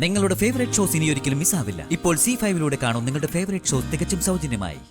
നിങ്ങളുടെ favourite shows ഇനി ഒരിക്കലും മിസ്സാവില്ല. ഇപ്പോൾ C5 കാണും നിങ്ങളുടെ ഫേവറേറ്റ് ഷോസ് തികച്ചും സൗജന്യമായി.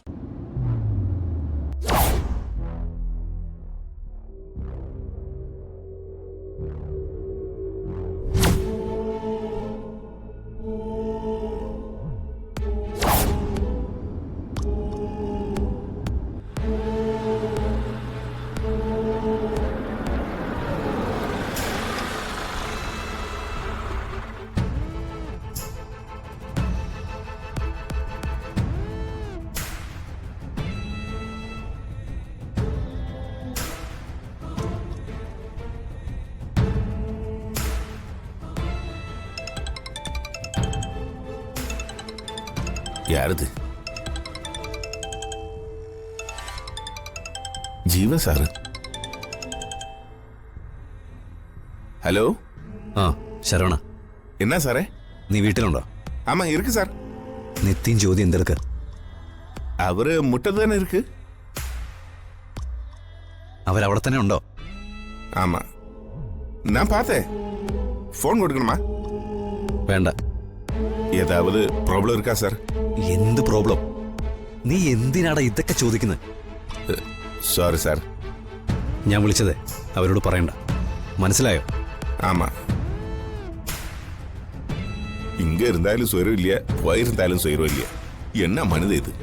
யாரது? ஜீவா சார். ஹலோ. ശരവണ, എന്നാ സാറേ? നീ വീട്ടിലുണ്ടോ? ആമാ ഇருக்கு സാർ. നിത്യം ജ്യോതി എന്തെടുക്ക? അവര് മുറ്റത്ത് തന്നെ ഇருக்கு. അവരവിടെ തന്നെ ഉണ്ടോ? ആമാ, ഞാൻ പാത്തേ. ഫോൺ കൊടുക്കണമാ? വേണ്ട. ഏതാവത് പ്രോബ്ലം ഇരിക്കാ സാർ? എന്ത് പ്രോബ്ലം? നീ എന്തിനാടാ ഇതൊക്കെ ചോദിക്കുന്നത്? Sorry sir. ഞാൻ വിളിച്ചതേ അവരോട് പറയണ്ട, മനസ്സിലായോ? ആമാ, ഇങ്ങ ഇരുന്നാലും സ്വരമില്ല, പോയിരുന്നാലും സ്വരമില്ല. എന്നാ മനുത ഇത്?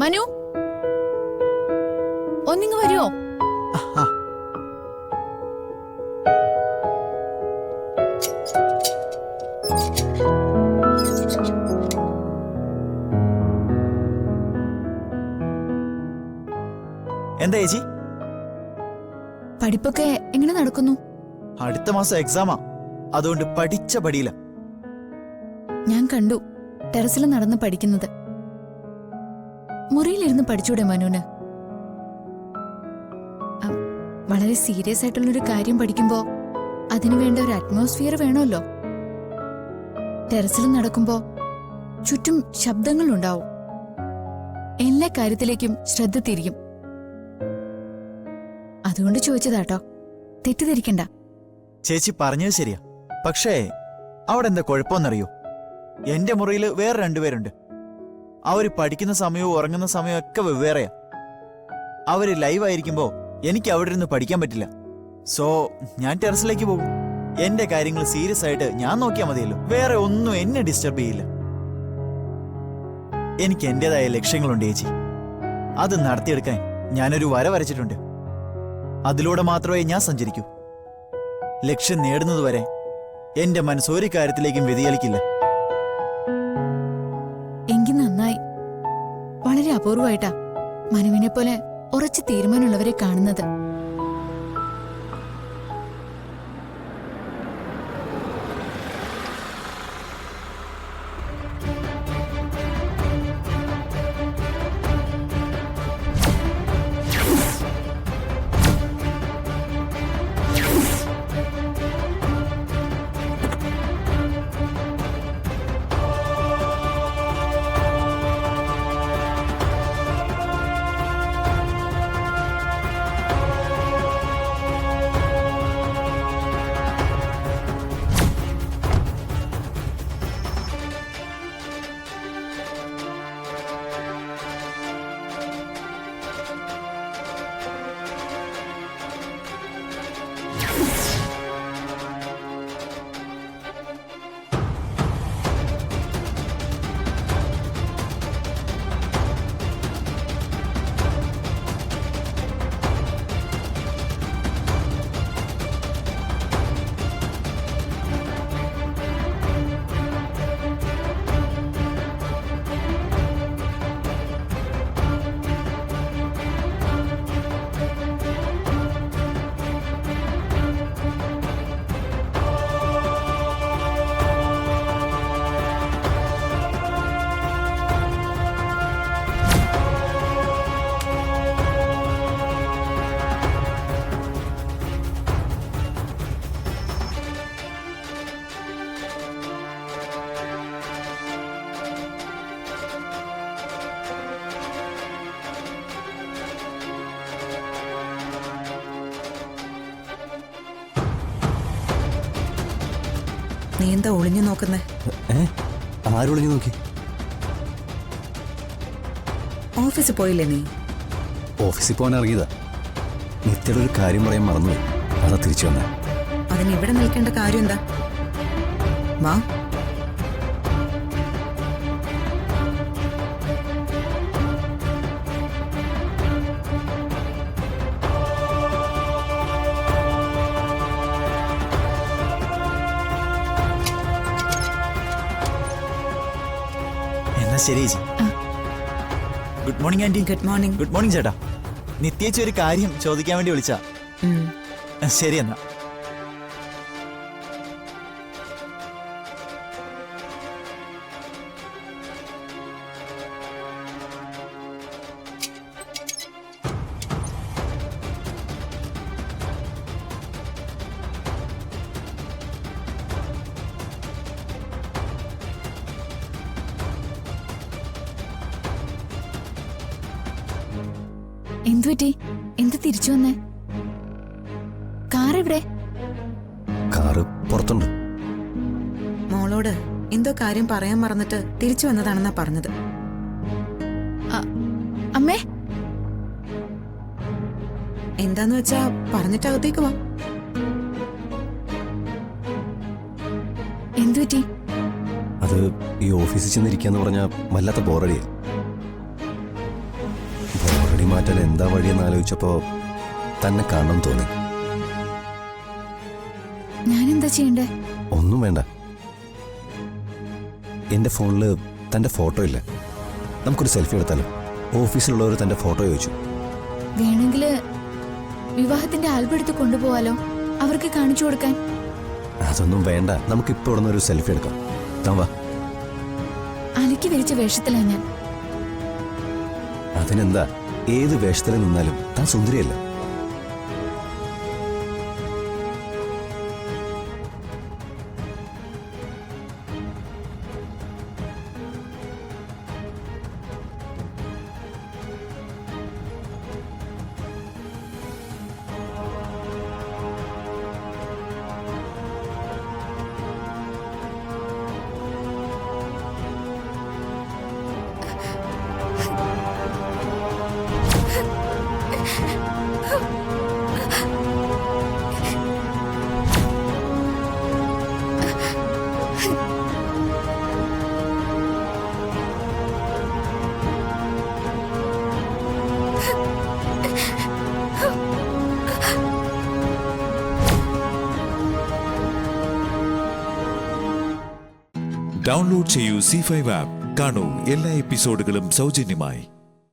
മനു, ഒന്നിങ്ങ് വരുമോ? എന്താ ചേച്ചി? പഠിപ്പൊക്കെ എങ്ങനെ നടക്കുന്നു? അടുത്ത മാസം എക്സാമാ, അതുകൊണ്ട് പഠിച്ച പടിയില്ല. ഞാൻ കണ്ടു ടെറസിൽ നടന്ന് പഠിക്കുന്നത്. മുറിയിലിരുന്ന് പഠിച്ചൂടെ മനുവിന്? വളരെ സീരിയസ് ആയിട്ടുള്ളൊരു കാര്യം പഠിക്കുമ്പോ അതിനു വേണ്ട ഒരു അറ്റ്മോസ്ഫിയർ വേണമല്ലോ. ടെറസിൽ നടക്കുമ്പോ ചുറ്റും ശബ്ദങ്ങൾ ഉണ്ടാവും. എല്ലാ കാര്യത്തിലേക്കും ശ്രദ്ധ തിരിയും. അതുകൊണ്ട് ചോദിച്ചതാട്ടോ, തെറ്റിദ്ധരിക്കണ്ട. ചേച്ചി പറഞ്ഞത് ശരിയാ. പക്ഷേ അവിടെ എന്താ കുഴപ്പമെന്നറിയോ? എന്റെ മുറിയിൽ വേറെ രണ്ടുപേരുണ്ട്. അവര് പഠിക്കുന്ന സമയവും ഉറങ്ങുന്ന സമയവും ഒക്കെ വെവ്വേറെയാ. അവര് ലൈവ് ആയിരിക്കുമ്പോ എനിക്ക് അവിടെ ഇരുന്ന് പഠിക്കാൻ പറ്റില്ല. സോ ഞാൻ ടെറസിലേക്ക് പോകും. എന്റെ കാര്യങ്ങൾ സീരിയസ് ആയിട്ട് ഞാൻ നോക്കിയാൽ മതിയല്ലോ. വേറെ ഒന്നും എന്നെ ഡിസ്റ്റർബ് ചെയ്യില്ല. എനിക്ക് എന്റേതായ ലക്ഷ്യങ്ങളുണ്ട് ചേച്ചി. അത് നടത്തിയെടുക്കാൻ ഞാനൊരു വര വരച്ചിട്ടുണ്ട്. അതിലൂടെ മാത്രമേ ഞാൻ സഞ്ചരിക്കൂ. ലക്ഷ്യം നേടുന്നതുവരെ എന്റെ മനസ്സ് ഒരു കാര്യത്തിലേക്കും വ്യതിചലിക്കില്ല. എങ്കിൽ നന്നായി. വളരെ അപൂർവമായിട്ടാ മനുവിനെ പോലെ ഉറച്ച തീരുമാനമുള്ളവരെ കാണുന്നത്. നീ എന്താ ഒളിഞ്ഞു നോക്കുന്നേ? ആരൊളിഞ്ഞു നോക്കി? ഓഫീസിൽ പോയില്ലേ നീ? ഓഫീസിൽ പോകാൻ ഇറങ്ങിയതാ. നിത്യയുടെ ഒരു കാര്യം പറയാൻ മറന്നുപോയി. അതാ തിരിച്ചു വന്നേ. അതിന് ഇവിടെ നിൽക്കേണ്ട കാര്യം എന്താ? വാ. എന്നാ ശരി ചേച്ചി. Good morning anti. Good morning. Good morning ചേട്ടാ. നിത്യേച്ചി ഒരു കാര്യം ചോദിക്കാൻ വേണ്ടി വിളിച്ചാ. ശരി എന്നാ. എന്തുപറ്റി? എന്ത് തിരിച്ചു വന്നേ? കാർ എവിടെ? കാറ് പുറത്തുണ്ട്. മോളോട് എന്തോ കാര്യം പറയാൻ മറന്നിട്ട് തിരിച്ചു വന്നതാണെന്നാ പറഞ്ഞത്. അമ്മേ, എന്താന്ന് വെച്ചാ പറഞ്ഞിട്ട് അകത്തേക്ക് വാ. എന്തുപറ്റി? അത് ഈ ഓഫീസിൽ ചെന്നിരിക്കാന്ന് പറഞ്ഞാൽ വല്ലാത്ത ബോറടിയാ. ബോറടി മാറ്റാൻ എന്താ വഴിയെന്ന് ആലോചിച്ചപ്പോ തന്നെ കാണണം തോന്നി. ഞാനെന്താ ചെയ്യണ്ടേ? ഒന്നും വേണ്ട. എന്റെ ഫോണില് തന്റെ ഫോട്ടോ ഇല്ല. നമുക്കൊരു സെൽഫി എടുത്താലോ? ഓഫീസിലുള്ളവർ തന്റെ ഫോട്ടോ ചോദിച്ചു. വേണമെങ്കില് വിവാഹത്തിന്റെ ആൽബം എടുത്ത് കൊണ്ടുപോവാലോ, അവർക്ക് കാണിച്ചു കൊടുക്കാൻ. അതൊന്നും വേണ്ട. നമുക്കിപ്പോ ഇവിടുന്ന് ഒരു സെൽഫി എടുക്കാം. താൻ വാ. അലക്കി വിരിച്ച വേഷത്തിലാ ഞാൻ. അതിനെന്താ, ഏത് വേഷത്തിൽ നിന്നാലും താൻ സുന്ദരിയല്ല. ഡൗൺലോഡ് ചെയ്യൂ C5 ആപ്പ്. കാണൂ എല്ലാ എപ്പിസോഡുകളും സൗജന്യമായി.